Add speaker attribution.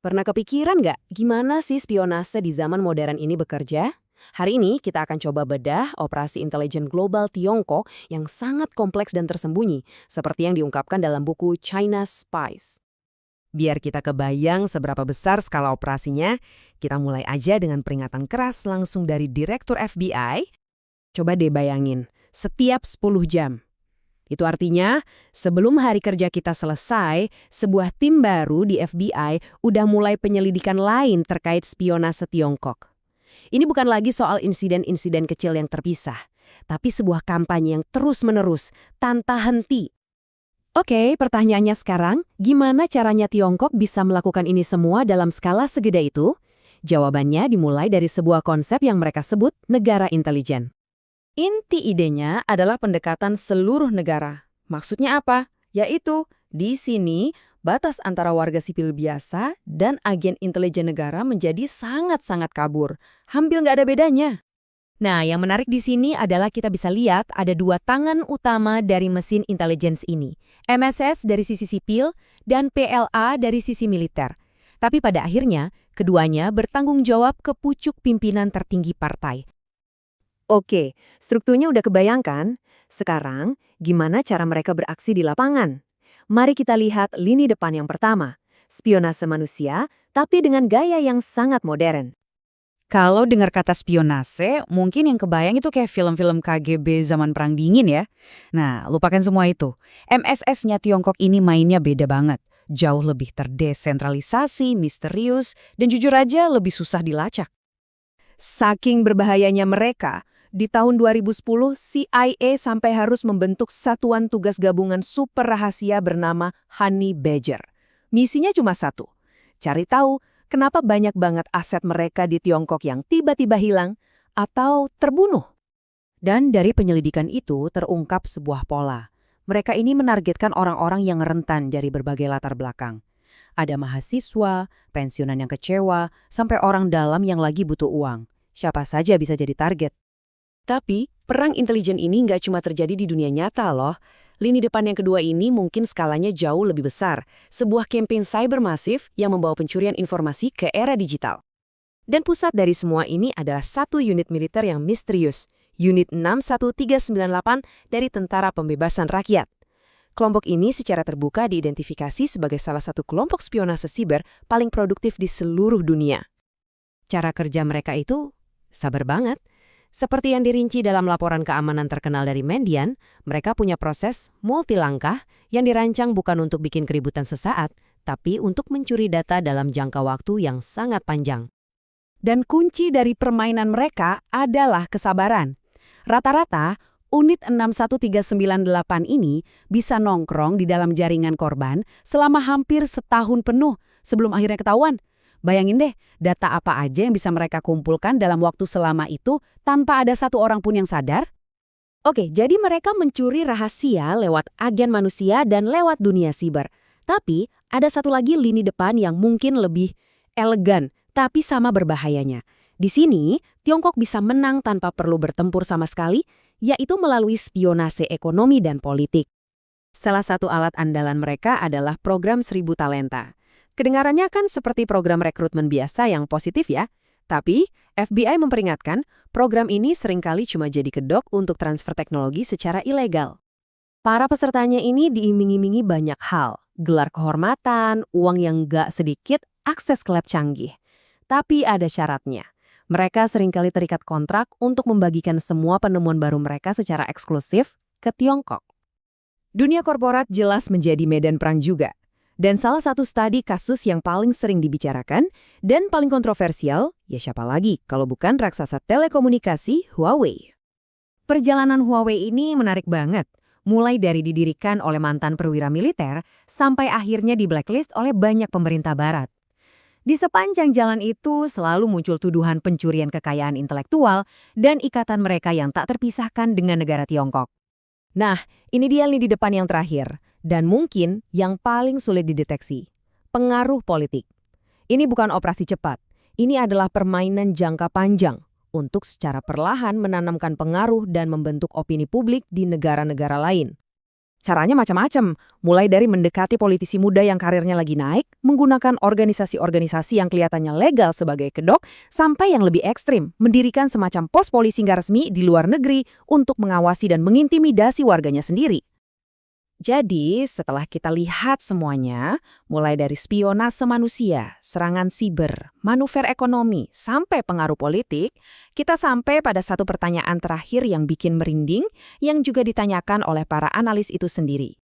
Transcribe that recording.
Speaker 1: Pernah kepikiran nggak gimana sih spionase di zaman modern ini bekerja? Hari ini kita akan coba bedah operasi intelijen global Tiongkok yang sangat kompleks dan tersembunyi, seperti yang diungkapkan dalam buku China Spies. Biar kita kebayang seberapa besar skala operasinya, kita mulai aja dengan peringatan keras langsung dari Direktur FBI. Coba deh bayangin, setiap 10 jam. Itu artinya, sebelum hari kerja kita selesai, sebuah tim baru di FBI udah mulai penyelidikan lain terkait spionase Tiongkok. Ini bukan lagi soal insiden-insiden kecil yang terpisah, tapi sebuah kampanye yang terus-menerus, tanpa henti. Oke, pertanyaannya sekarang, gimana caranya Tiongkok bisa melakukan ini semua dalam skala segede itu? Jawabannya dimulai dari sebuah konsep yang mereka sebut negara intelijen. Inti idenya adalah pendekatan seluruh negara. Maksudnya apa? Yaitu, di sini batas antara warga sipil biasa dan agen intelijen negara menjadi sangat-sangat kabur. Hampir nggak ada bedanya. Nah, yang menarik di sini adalah kita bisa lihat ada dua tangan utama dari mesin intelligence ini. MSS dari sisi sipil dan PLA dari sisi militer. Tapi pada akhirnya, keduanya bertanggung jawab ke pucuk pimpinan tertinggi partai. Oke, strukturnya udah kebayangkan. Sekarang, gimana cara mereka beraksi di lapangan? Mari kita lihat lini depan yang pertama. Spionase manusia, tapi dengan gaya yang sangat modern.
Speaker 2: Kalau dengar kata spionase, mungkin yang kebayang itu kayak film-film KGB zaman Perang Dingin ya. Nah, lupakan semua itu. MSS-nya Tiongkok ini mainnya beda banget. Jauh lebih terdesentralisasi, misterius, dan jujur aja lebih susah dilacak.
Speaker 1: Saking berbahayanya mereka, di tahun 2010 CIA sampai harus membentuk satuan tugas gabungan super rahasia bernama Honey Badger. Misinya cuma satu, cari tahu kenapa banyak banget aset mereka di Tiongkok yang tiba-tiba hilang atau terbunuh. Dan dari penyelidikan itu terungkap sebuah pola. Mereka ini menargetkan orang-orang yang rentan dari berbagai latar belakang. Ada mahasiswa, pensiunan yang kecewa, sampai orang dalam yang lagi butuh uang. Siapa saja bisa jadi target. Tapi, perang intelijen ini nggak cuma terjadi di dunia nyata loh. Lini depan yang kedua ini mungkin skalanya jauh lebih besar. Sebuah kampanye cyber masif yang membawa pencurian informasi ke era digital. Dan pusat dari semua ini adalah satu unit militer yang misterius. Unit 61398 dari Tentara Pembebasan Rakyat. Kelompok ini secara terbuka diidentifikasi sebagai salah satu kelompok spionase siber paling produktif di seluruh dunia. Cara kerja mereka itu sabar banget. Seperti yang dirinci dalam laporan keamanan terkenal dari Mandiant, mereka punya proses multilangkah yang dirancang bukan untuk bikin keributan sesaat, tapi untuk mencuri data dalam jangka waktu yang sangat panjang. Dan kunci dari permainan mereka adalah kesabaran. Rata-rata, unit 61398 ini bisa nongkrong di dalam jaringan korban selama hampir setahun penuh sebelum akhirnya ketahuan. Bayangin deh, data apa aja yang bisa mereka kumpulkan dalam waktu selama itu tanpa ada satu orang pun yang sadar? Oke, jadi mereka mencuri rahasia lewat agen manusia dan lewat dunia siber. Tapi, ada satu lagi lini depan yang mungkin lebih elegan, tapi sama berbahayanya. Di sini, Tiongkok bisa menang tanpa perlu bertempur sama sekali, yaitu melalui spionase ekonomi dan politik. Salah satu alat andalan mereka adalah program 1000 Talenta. Kedengarannya kan seperti program rekrutmen biasa yang positif ya. Tapi, FBI memperingatkan, program ini seringkali cuma jadi kedok untuk transfer teknologi secara ilegal. Para pesertanya ini diiming-imingi banyak hal. Gelar kehormatan, uang yang gak sedikit, akses ke lab canggih. Tapi ada syaratnya. Mereka seringkali terikat kontrak untuk membagikan semua penemuan baru mereka secara eksklusif ke Tiongkok. Dunia korporat jelas menjadi medan perang juga. Dan salah satu studi kasus yang paling sering dibicarakan dan paling kontroversial, ya siapa lagi kalau bukan raksasa telekomunikasi Huawei. Perjalanan Huawei ini menarik banget, mulai dari didirikan oleh mantan perwira militer sampai akhirnya di blacklist oleh banyak pemerintah barat. Di sepanjang jalan itu selalu muncul tuduhan pencurian kekayaan intelektual dan ikatan mereka yang tak terpisahkan dengan negara Tiongkok. Nah, ini dia lini depan yang terakhir. Dan mungkin yang paling sulit dideteksi, pengaruh politik. Ini bukan operasi cepat, ini adalah permainan jangka panjang untuk secara perlahan menanamkan pengaruh dan membentuk opini publik di negara-negara lain. Caranya macam-macam, mulai dari mendekati politisi muda yang karirnya lagi naik, menggunakan organisasi-organisasi yang kelihatannya legal sebagai kedok, sampai yang lebih ekstrim, mendirikan semacam pos polisi nggak resmi di luar negeri untuk mengawasi dan mengintimidasi warganya sendiri. Jadi, setelah kita lihat semuanya, mulai dari spionase manusia, serangan siber, manuver ekonomi, sampai pengaruh politik, kita sampai pada satu pertanyaan terakhir yang bikin merinding, yang juga ditanyakan oleh para analis itu sendiri.